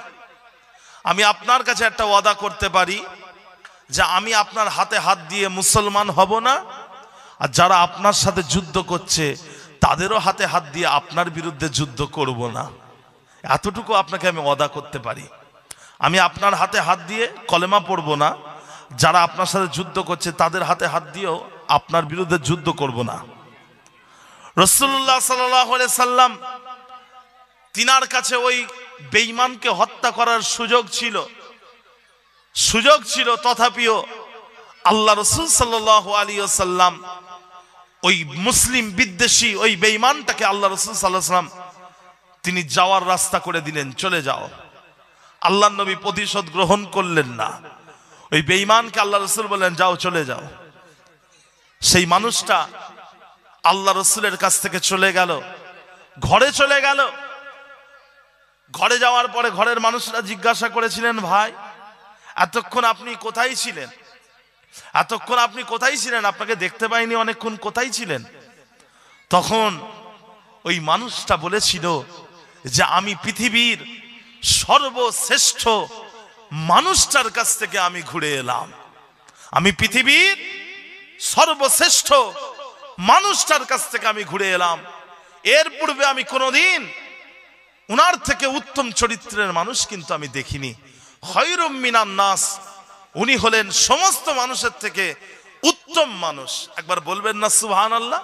আমি আপনার কাছে একটা ওয়াদা করতে পারি যে আমি আপনার হাতে হাত দিয়ে মুসলমান হব না, আর যারা আপনার সাথে যুদ্ধ করছে তাদেরও হাতে হাত দিয়ে আপনার বিরুদ্ধে যুদ্ধ করব না। এতটুকু আপনাকে আমি ওয়াদা করতে পারি। আমি আপনার হাতে হাত দিয়ে কলেমা পড়ব না, যারা আপনার সাথে যুদ্ধ করছে তাদের হাতে হাত দিয়েও আপনার বিরুদ্ধে যুদ্ধ করব না। রাসূলুল্লাহ সাল্লাল্লাহু আলাইহি সাল্লাম তিনার কাছে ওই বেঈমানকে হত্যা করার সুযোগ ছিল, তথাপিও আল্লাহ রাসূল সাল্লাল্লাহু আলাইহি ওয়াসাল্লাম ওই মুসলিম বিদ্বেষী ওই বেঈমানটাকে আল্লাহ রাসূল সাল্লাল্লাহু আলাইহি ওয়াসাল্লাম তিনি যাওয়ার রাস্তা করে দিলেন, চলে যাও। আল্লাহর নবী প্রতিশোধ গ্রহণ করলেন না, ওই বেঈমানকে আল্লাহ রাসূল বললেন, যাও, চলে যাও। সেই মানুষটা আল্লাহ রাসূলের কাছ থেকে চলে গেল, ঘরে চলে গেল। ঘরে যাওয়ার পরে ঘরের মানুষরা জিজ্ঞাসা করেছিলেন, ভাই এতক্ষণ আপনি কোথায় ছিলেন? আপনাকে দেখতে পাইনি অনেকক্ষণ, কোথায় ছিলেন? তখন ওই মানুষটা বলেছিল যে আমি পৃথিবীর সর্বশ্রেষ্ঠ মানুষটার কাছ থেকে আমি ঘুরে এলাম, আমি পৃথিবীর সর্বশ্রেষ্ঠ মানুষটার কাছ থেকে আমি ঘুরে এলাম। এর পূর্বে আমি কোনোদিন উনার থেকে উত্তম চরিত্রের মানুষ কিন্তু আমি দেখিনি। খায়রুম মিনান নাস, উনি হলেন সমস্ত মানুষের থেকে উত্তম মানুষ। একবার বলবেন না সুবহানাল্লাহ?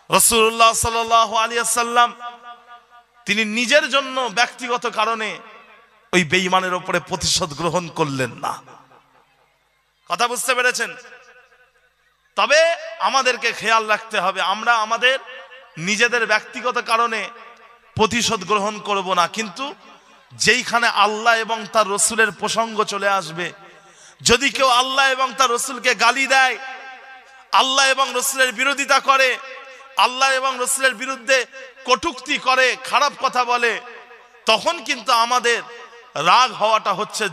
রাসূলুল্লাহ সাল্লাল্লাহু আলাইহি ওয়াসাল্লাম তিনি নিজের জন্য ব্যক্তিগত কারণে ওই বেঈমানের উপরে প্রতিশোধ গ্রহণ করলেন না। কথা বুঝতে পেরেছেন? তবে আমাদেরকে খেয়াল রাখতে হবে, আমরা আমাদের নিজেদের ব্যক্তিগত কারণে প্রতিশোধ গ্রহণ করব না, কিন্তু যেইখানে আল্লাহ এবং তার রসুলের প্রসঙ্গ চলে আসবে, যদি কেউ আল্লাহ এবং তার রসুলকে গালি দেয়, আল্লাহ এবং রসুলের বিরোধিতা করে, আল্লাহ এবং রসুলের বিরুদ্ধে কটূক্তি করে, খারাপ কথা বলে, তখন কিন্তু আমাদের রাগ হওয়াটা হচ্ছে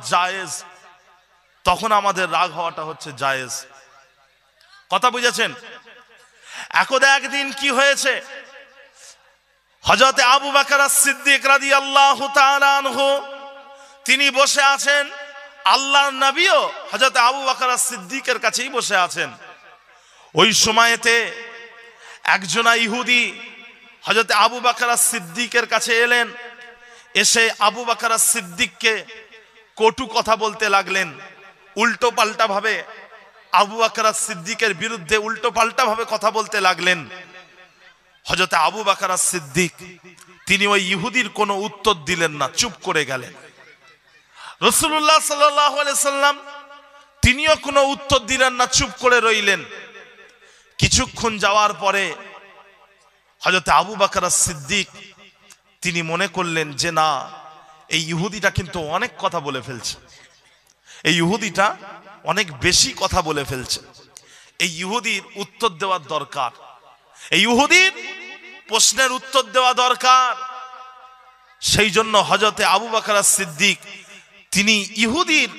জায়েজ। কথা বুঝেছেন? একদা একদিন কি হয়েছে, হযরত আবু বকর as-সিদ্দিক রাদিয়াল্লাহু তাআলা আনহু তিনি বসে আছেন, আল্লাহর নবীও হযরত আবু বকর as-সিদ্দিকের কাছেই বসে আছেন। ওই সময়তে একজন ইহুদি হযরত আবু বকর as-সিদ্দিকের কাছে এলেন, এসে আবু বকর as-সিদ্দিককে কটু কথা বলতে লাগলেন, উল্টো পাল্টা ভাবে আবু বকর as-সিদ্দিকের বিরুদ্ধে উল্টো পাল্টা ভাবে কথা বলতে লাগলেন। হযরত আবু বকর as-সিদ্দিক তিনি ওই ইহুদির কোনো উত্তর দিলেন না, চুপ করে গেলেন। রাসূলুল্লাহ সাল্লাল্লাহু আলাইহি সাল্লাম তিনিও কোনো উত্তর দিলেন না, চুপ করে রইলেন। কিছুক্ষণ যাওয়ার পরে হযরত আবু বকর as-সিদ্দিক তিনি মনে করলেন যে না, এই ইহুদিটা কিন্তু অনেক কথা বলে ফেলছে, এই ইহুদিটা অনেক বেশি কথা বলে ফেলছে, এই ইহুদির উত্তর দেওয়ার দরকার, এই ইহুদির প্রশ্নের উত্তর দেওয়া দরকার। সেই জন্য হযরত আবু বকর as-সিদ্দিক তিনি ইহুদির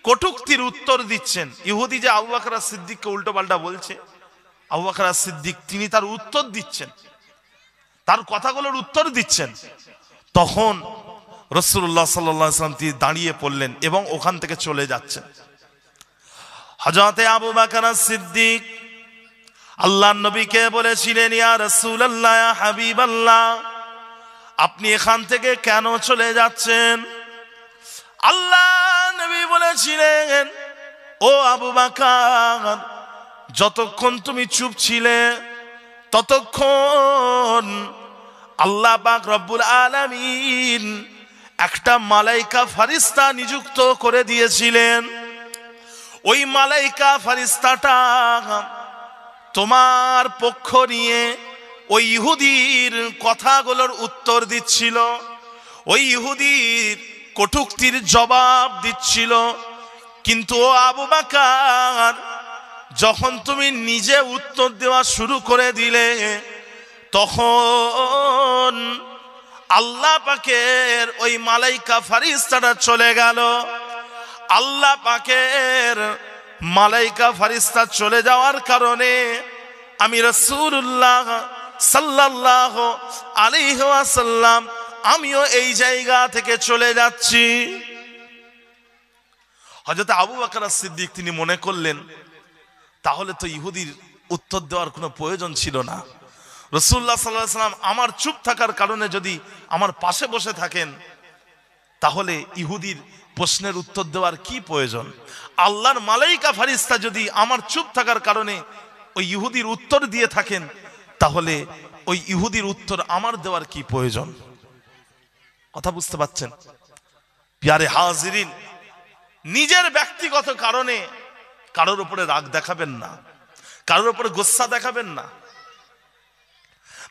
কটূক্তির উত্তর দিচ্ছেন। ইহুদি যে আবু বকর as-সিদ্দিককে উল্টো পাল্টা বলছে, আবু বকর সিদ্দিক তিনি তার উত্তর দিচ্ছেন, তার কথাগুলোর উত্তর দিচ্ছেন। তখন রাসূলুল্লাহ সাল্লাল্লাহু আলাইহি ওয়াসাল্লাম তিনি দাঁড়িয়ে পড়লেন এবং ওখান থেকে চলে যাচ্ছেন। হযরতে আবু বকর সিদ্দিক আল্লাহর নবীকে বলেছিলেন, ইয়া রাসূলুল্লাহ, ইয়া হাবিবাল্লাহ, আপনি এখান থেকে কেন চলে যাচ্ছেন? আল্লাহ নবী বলেছিলেন, ও আবু বকর, যতক্ষণ তুমি চুপ ছিলে ততক্ষণ আল্লাহ পাক রব্বুল আলামিন একটা মালাইকা ফারিস্তা নিযুক্ত করে দিয়েছিলেন। ওই মালাইকা ফারিস্তাটা তোমার পক্ষ নিয়ে ওই ইহুদির কথাগুলোর উত্তর দিচ্ছিল, ওই ইহুদির কটূক্তির জবাব দিচ্ছিল। কিন্তু ও আবু বকর, যখন তুমি নিজে উত্তর দেওয়া শুরু করে দিলে তখন আল্লাহ পাকের ওই মালাইকা ফারিস্তাটা চলে গেল। আল্লাহ পাকের মালাইকা ফারিস্তা চলে যাওয়ার কারণে আমি রাসূলুল্লাহ সাল্লাল্লাহু আলাইহি ওয়াসাল্লাম আমিও এই জায়গা থেকে চলে যাচ্ছি। হযরত আবু বকর সিদ্দিক তিনি মনে করলেন, তাহলে তো ইহুদির উত্তর দেওয়ার কোনো প্রয়োজন ছিল না। রাসূলুল্লাহ সাল্লাল্লাহু আলাইহি ওয়াসাল্লাম আমার চুপ থাকার কারণে যদি আমার পাশে বসে থাকেন, তাহলে ইহুদির প্রশ্নের উত্তর দেওয়ার কি প্রয়োজন? আল্লাহর মালাইকা ফারিস্তা যদি আমার চুপ থাকার কারণে ওই ইহুদির উত্তর দিয়ে থাকেন, তাহলে ওই ইহুদির উত্তর আমার দেওয়ার কি প্রয়োজন? কথা বুঝতে পারছেন? প্যারে হাজিরিন, নিজের ব্যক্তিগত কারণে কারোর উপরে রাগ দেখাবেন না, কারোর উপরে গোসা দেখাবেন না।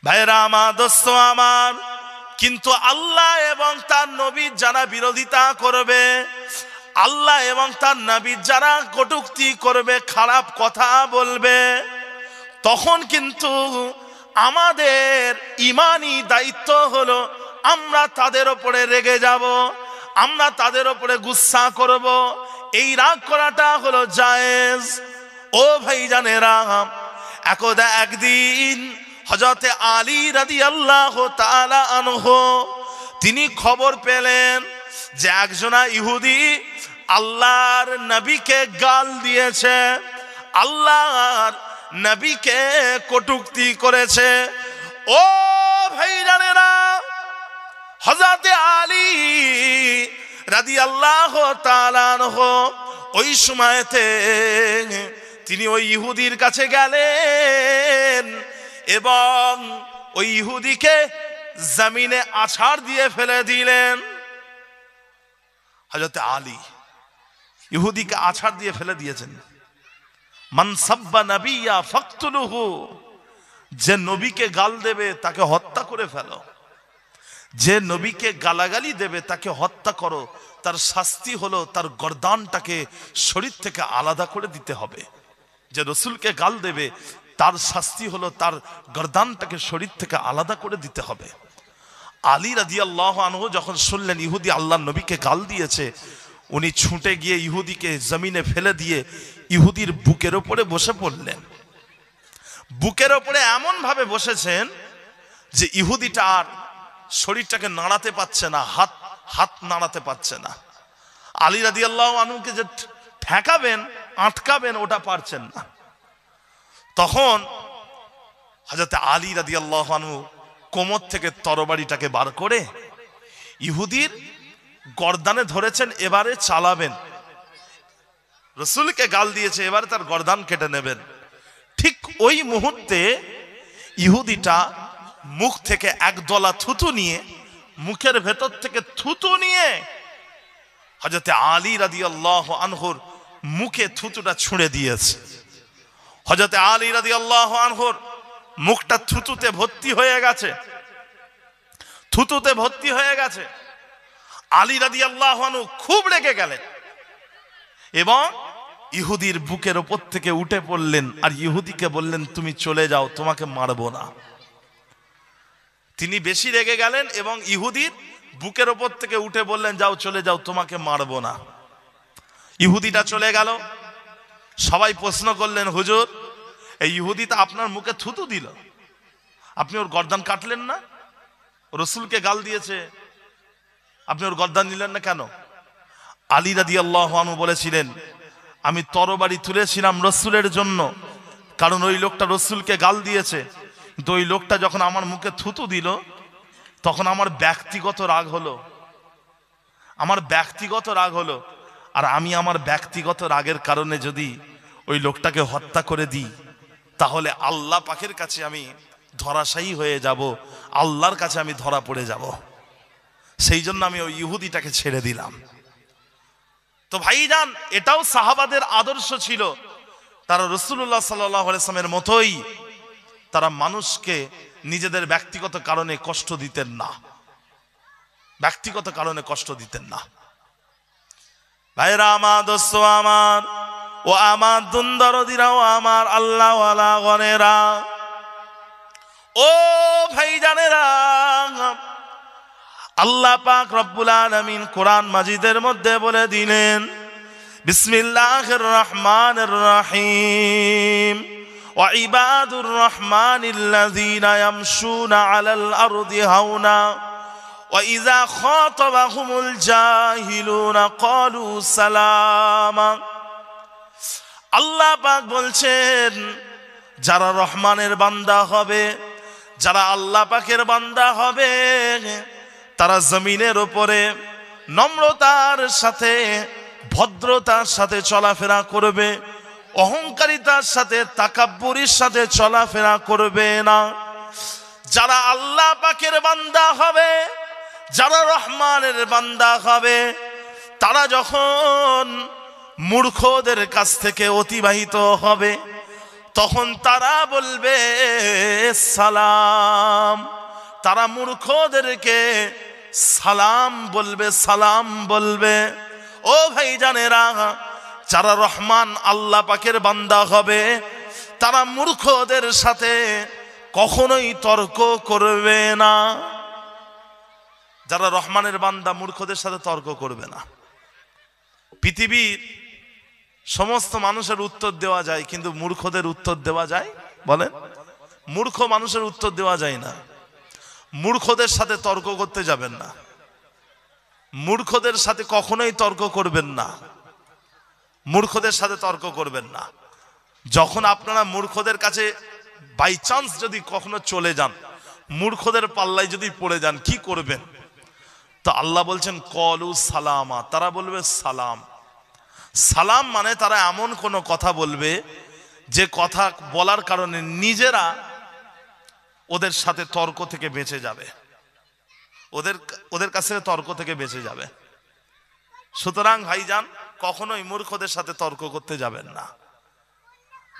ভাইরা আমার, দোস্ত আমার, কিন্তু আল্লাহ এবং তার নবী যারা বিরোধিতা করবে, আল্লাহ এবং তার নবী যারা কটূক্তি করবে, খারাপ কথা বলবে, তখন কিন্তু আমাদের ঈমানি দায়িত্ব হলো আমরা তাদের উপরে রেগে যাব, আমরা তাদের উপরে গুসা করব। এই রাগ করাটা হলো জায়েজ। ও ভাইজানেরা, একদা একদিন হযরতে আলী রাদিয়াল্লাহু তাআলা আনহু তিনি খবর পেলেন যে একজনা ইহুদি আল্লাহর নবীকে গাল দিয়েছে, আল্লাহর নবীকে কটূক্তি করেছে। ও ভাইজানেরা, হযরতে আলী রাদিয়াল্লাহু তাআলা আনহু ওই সময়তে তিনি ওই ইহুদির কাছে গেলেন এবং ওই ইহুদিকে জমিনে আছাড় দিয়ে ফেলে দিলেন। হযরতে আলী ইহুদিকে আছাড় দিয়ে ফেলে দিয়েছেন। মান সাব্বা নাবিয়্যা ফাকতুলুহু, যে নবীকে গাল দেবে তাকে হত্যা করে ফেলো, যে নবীকে গালাগালি দেবে তাকে হত্যা করো। তার শাস্তি হলো তার গর্দানটাকে শরীর থেকে আলাদা করে দিতে হবে। যে রসুলকে গাল দেবে তার শাস্তি হলো তার গর্দানটাকে শরীর থেকে আলাদা করে দিতে হবে। আলী রাদিয়াল্লাহু আনহু যখন শুনলেন ইহুদি আল্লাহর নবীকে গাল দিয়েছে, উনি ছুটে গিয়ে ইহুদিকে জমিনে ফেলে দিয়ে ইহুদির বুকের ওপরে বসে পড়লেন। বুকের ওপরে এমন ভাবে বসেছেন যে ইহুদিটা আর শরীরটাকে নাড়াতে পারছে না, হাত নাড়াতে পারছে না। আলী রাদিয়াল্লাহু আনহুকে যে ঠেকাবেন, আটকাবেন, ওটা পারছেন না। তখন হযরত আলী রাদিয়াল্লাহু আনহু কোমর থেকে তরবারিটাকে বার করে ইহুদির গর্দানে ধরেছেন, এবারে চালাবেন। রাসূলকে গাল দিয়েছে, এবারে তার গর্দান কেটে নেবেন। ঠিক ওই মুহূর্তে ইহুদিটা মুখ থেকে একদলা থুতু নিয়ে, মুখের ভেতর থেকে থুতু নিয়ে হযরত আলী রাদিয়াল্লাহু আনহুর মুখে থুতুটা ছুঁড়ে দিয়েছে। হযরত আলী রাদিয়াল্লাহু আনহুর মুখটা থুতুতে ভর্তি হয়ে গেছে, থুতুতে ভর্তি হয়ে গেছে। আলী রাদিয়াল্লাহু আনহু খুব রেগে গেলেন এবং ইহুদির বুকের উপর থেকে উঠে পড়লেন আর ইহুদিকে বললেন, তুমি চলে যাও, তোমাকে মারবো না। তিনি বেশি রেগে গেলেন এবং ইহুদির বুকের উপর থেকে উঠে বললেন, যাও, চলে যাও, তোমাকে মারবো না। ইহুদিটা চলে গেল। সবাই প্রশ্ন করলেন, হুজুর এই ইহুদি তো আপনার মুখে থুতু দিল, আপনি ওর গর্দান কাটলেন না? রসুলকে গাল দিয়েছে, আপনি ওর গর্দান নিলেন না কেন? আলী রাদিয়াল্লাহু আনহু বলেছিলেন, আমি তরবারি তুলেছিলাম রসুলের জন্য, কারণ ওই লোকটা রসুলকে গাল দিয়েছে। কিন্তু ওই লোকটা যখন আমার মুখে থুতু দিল, তখন আমার ব্যক্তিগত রাগ হলো, আমার ব্যক্তিগত রাগ হলো। আর আমি আমার ব্যক্তিগত রাগের কারণে যদি ওই লোকটাকে হত্যা করে দিই, তাহলে আল্লাহ পাকের কাছে আমি ধরাশায়ী হয়ে যাব, আল্লাহর কাছে আমি ধরা পড়ে যাব। সেই জন্য আমি ওই ইহুদিটাকে ছেড়ে দিলাম। তো ভাইজান, এটাও সাহাবাদের আদর্শ ছিল। তারা রাসূলুল্লাহ সাল্লাল্লাহু আলাইহি ওয়াসাল্লামের মতোই তারা মানুষকে নিজেদের ব্যক্তিগত কারণে কষ্ট দিতেন না, ব্যক্তিগত কারণে কষ্ট দিতেন না। ভাইরা আমার, দোস্ত আমার, ও আমার দুন্দরদিরা, ও আমার আল্লাহওয়ালা গণেরা, ও ভাইজানেরা, আল্লাহ পাক রব্বুল আলামিন কোরআন মাজিদের মধ্যে বলে দিলেন, বিসমিল্লাহির রহমানির রহিম, ওয়া ইবাদুর রহমানিল্লাযীনা ইয়ামশুনা আলাল আরদি হাওনা ওয়া ইযা খাতাবাহুমুল জাহিলুনা ক্বালু সালামা। আল্লাহ পাক বলছেন, যারা রহমানের বান্দা হবে, যারা আল্লাহ পাকের বান্দা হবে, তারা জমিনের উপরে নম্রতার সাথে, ভদ্রতার সাথে চলাফেরা করবে, অহংকারিতার সাথে, তাকাব্বুরির সাথে চলাফেরা করবে না। যারা আল্লাহ পাকের বান্দা হবে, যারা রহমানের বান্দা হবে, তারা যখন মূর্খদের কাছ থেকে অতিবাহিত হবে, তখন তারা বলবে সালাম। তারা মূর্খদেরকে সালাম বলবে, সালাম বলবে। ও ভাইজানেরা, যারা রহমান আল্লাহ পাকের বান্দা হবে, তারা মূর্খদের সাথে কখনোই তর্ক করবে না। যারা রহমানের বান্দা মূর্খদের সাথে তর্ক করবে না। পৃথিবীর সমস্ত মানুষের উত্তর দেওয়া যায়, কিন্তু মূর্খদের উত্তর দেওয়া যায়? বলেন, মূর্খ মানুষের উত্তর দেওয়া যায় না। মূর্খদের সাথে তর্ক করতে যাবেন না, মূর্খদের সাথে কখনোই তর্ক করবেন না, মূর্খদের সাথে তর্ক করবেন না। যখন আপনারা মূর্খদের কাছে বাই চান্স যদি কখনো চলে যান, মূর্খদের পাল্লায় যদি পড়ে যান, কি করবেন? তো আল্লাহ বলছেন কলু সালামা, তারা বলবে সালাম। সালাম মানে তারা এমন কোনো কথা বলবে যে কথা বলার কারণে নিজেরা ওদের সাথে তর্ক থেকে বেঁচে যাবে, ওদের কাছে তর্ক থেকে বেঁচে যাবে। সুতরাং ভাইজান, কখনোই মূর্খদের সাথে তর্ক করতে যাবেন না।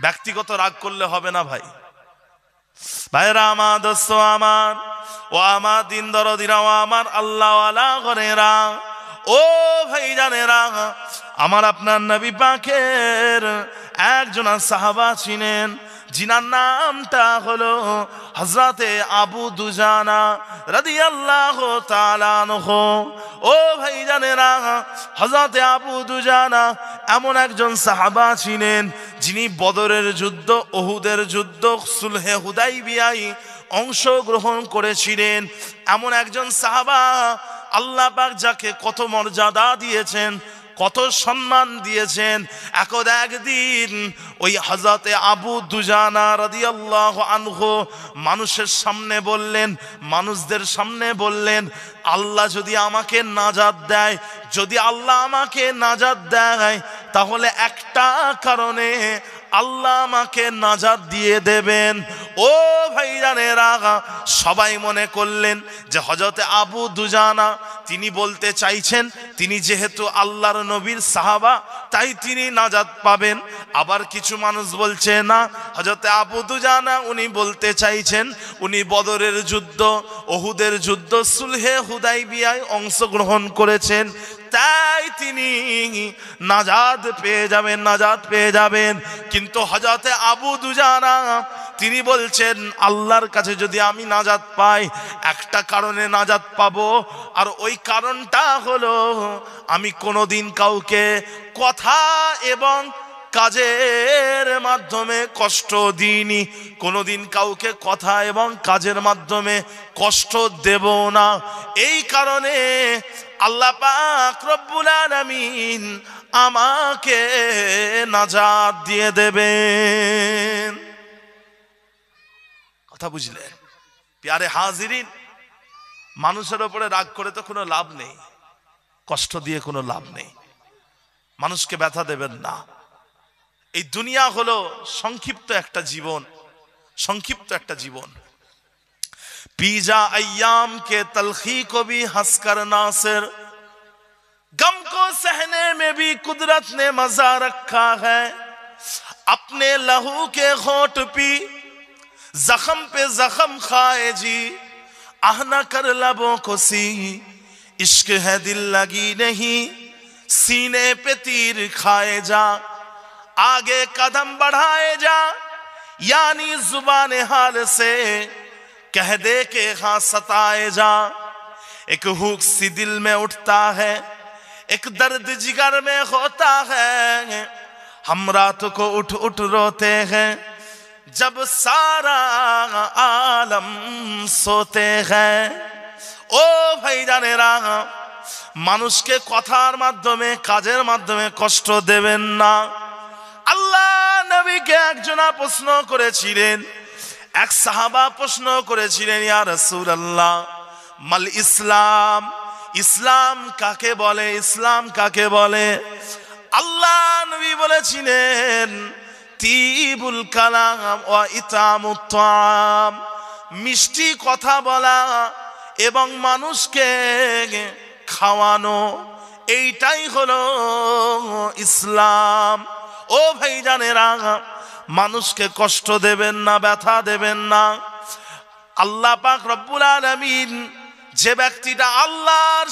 ব্যক্তিগত রাগ করলে হবে না ভাই। ভাইরা আমার, দোস্ত আমার, ও আমার দিন দরদিরা, ও আমার আল্লাহওয়ালা ঘরেরা, ও ভাইজানেরা, আমার আপনার নবী পাকের একজন সাহাবা ছিলেন, जिनार नामटा हलो हजरते आबू दुजाना रादियाल्लाहु ताआला अन्हु। ओ भाईजानेरा हजरते आबू दुजाना एमन एकजन साहाबा छिलेन जिनी बदरेर युद्ध उहुदेर युद्ध सुलहे हुदाइबियाय अंशग्रहण करेछिलेन। एमन एकजन साहाबा आल्लाह पाक जाके कत मर्यादा दिएछेन কত সম্মান দিয়েছেন। একদিন ওই হযরতে আবু দুজানা রাদিয়াল্লাহু আনহু মানুষের সামনে বললেন, মানুষদের সামনে বললেন, আল্লাহ যদি আমাকে নাজাত দেয়, যদি আল্লাহ আমাকে নাজাত দেয় তাহলে একটা কারণে আল্লাহ আমাকে নাজাত দিয়ে দেবেন। ও ভাইজানেরা, সবাই মনে করলেন যে হযরতে আবু দুজানা তিনি বলতে চাইছেন তিনি যেহেতু আল্লাহর নবীর সাহাবা তাই তিনি নাজাত পাবেন। আবার কিছু মানুষ বলছে না, হযরতে আবু দুজানা উনি বলতে চাইছেন উনি বদরের যুদ্ধ, উহুদের যুদ্ধ, সুলহে হুদাইবিয়ায় অংশগ্রহণ করেছেন তাই তিনি নাজাত পেয়ে যাবেন, নাজাত পেয়ে যাবেন। কিন্তু হযরতে আবু দুজানা তিনি বলছেন আল্লাহর কাছে যদি আমি নাজাত পাই একটা কারণে নাজাত পাবো, আর ওই কারণটা হলো আমি কোনোদিন কাউকে কথা এবং কাজের মাধ্যমে কষ্ট দিইনি, কোনোদিন কাউকে কথা এবং কাজের মাধ্যমে কষ্ট দেব না। এই কারণে আল্লাহ পাক রব্বুল আলামিন আমাকে নাজাত দিয়ে দেবেন। কথা বুঝলেন? প্যারে হাজিরিন, মানুষের উপরে রাগ করে তো কোনো লাভ নেই, কষ্ট দিয়ে কোনো লাভ নেই, মানুষকে ব্যথা দেবেন না। এই দুনিয়া হলো সংক্ষিপ্ত একটা জীবন, সংক্ষিপ্ত একটা জীবন। पीजा अय्याम के तलखी को भी हंसकर नासिर, गम को सहने में भी कुदरत ने मजा रखा है। अपने लहू के होंठ पी जख्म पे जख्म खाए जी, आहना कर लबों को सी, इश्क है दिल लगी नहीं, सीने पे तीर खाए जा, आगे कदम बढ़ाए जा, यानी जुबान हाल से कह दे के हाँ सताए जा। एक हुक सी दिल में उठता है, एक दर्द जिगर में होता है, हम रात को उठ उठ रोते हैं जब सारा आलम सोते हैं। ओ ভাইজানেরা, মানুষকে কথার মাধ্যমে কাজের মাধ্যমে কষ্ট দেবেন না। আল্লাহ নবীকে একজনা প্রশ্ন করেছিলেন, এক সাহাবা প্রশ্ন করেছিলেন, ইয়া রাসূলুল্লাহ মাল ইসলাম, ইসলাম কাকে বলে, ইসলাম কাকে বলে? আল্লাহ নবী বলেছিলেন তিবুল কালাম ওয়া ইতামুত তাআম, মিষ্টি কথা বলা এবং মানুষকে খাওয়ানো, এইটাই হলো ইসলাম। ও ভাইজানেরা, মানুষকে কষ্ট দেবেন না, ব্যথা দেবেন না। আল্লাহ পাক রব্বুল আলামিন যে ব্যক্তিটা আল্লাহর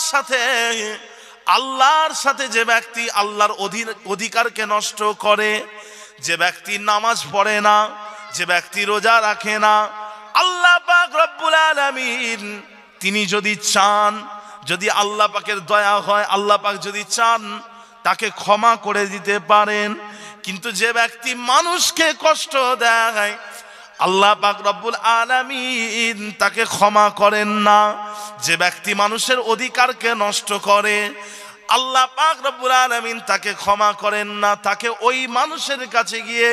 সাথে যে ব্যক্তি আল্লাহর অধিকারকে নষ্ট করে, যে ব্যক্তি নামাজ পড়ে না, যে ব্যক্তি রোজা রাখে না, আল্লাহ পাক রব্বুল আলামিন তিনি যদি চান, যদি আল্লাহ পাকের দয়া হয়, আল্লাহ পাক যদি চান তাকে ক্ষমা করে দিতে পারেন। কিন্তু যে ব্যক্তি মানুষকে কষ্ট দেয়, আল্লাহ পাক রব্বুল আলামিন তাকে ক্ষমা করেন না। যে ব্যক্তি মানুষের অধিকারকে নষ্ট করে, আল্লাহ পাক রব্বুল আলামিন তাকে ক্ষমা করেন না। তাকে ওই মানুষের কাছে গিয়ে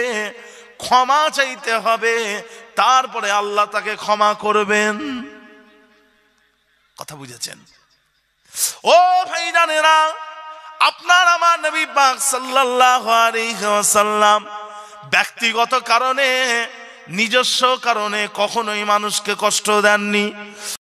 ক্ষমা চাইতে হবে, তারপরে আল্লাহ তাকে ক্ষমা করবেন। কথা বুঝেছেন? ও ভাইজানেরা, আপনার আমার নবী পাক সাল্লাল্লাহু আলাইহি ওয়াসাল্লাম ব্যক্তিগত কারণে, নিজস্ব কারণে কখনোই মানুষকে কষ্ট দেননি।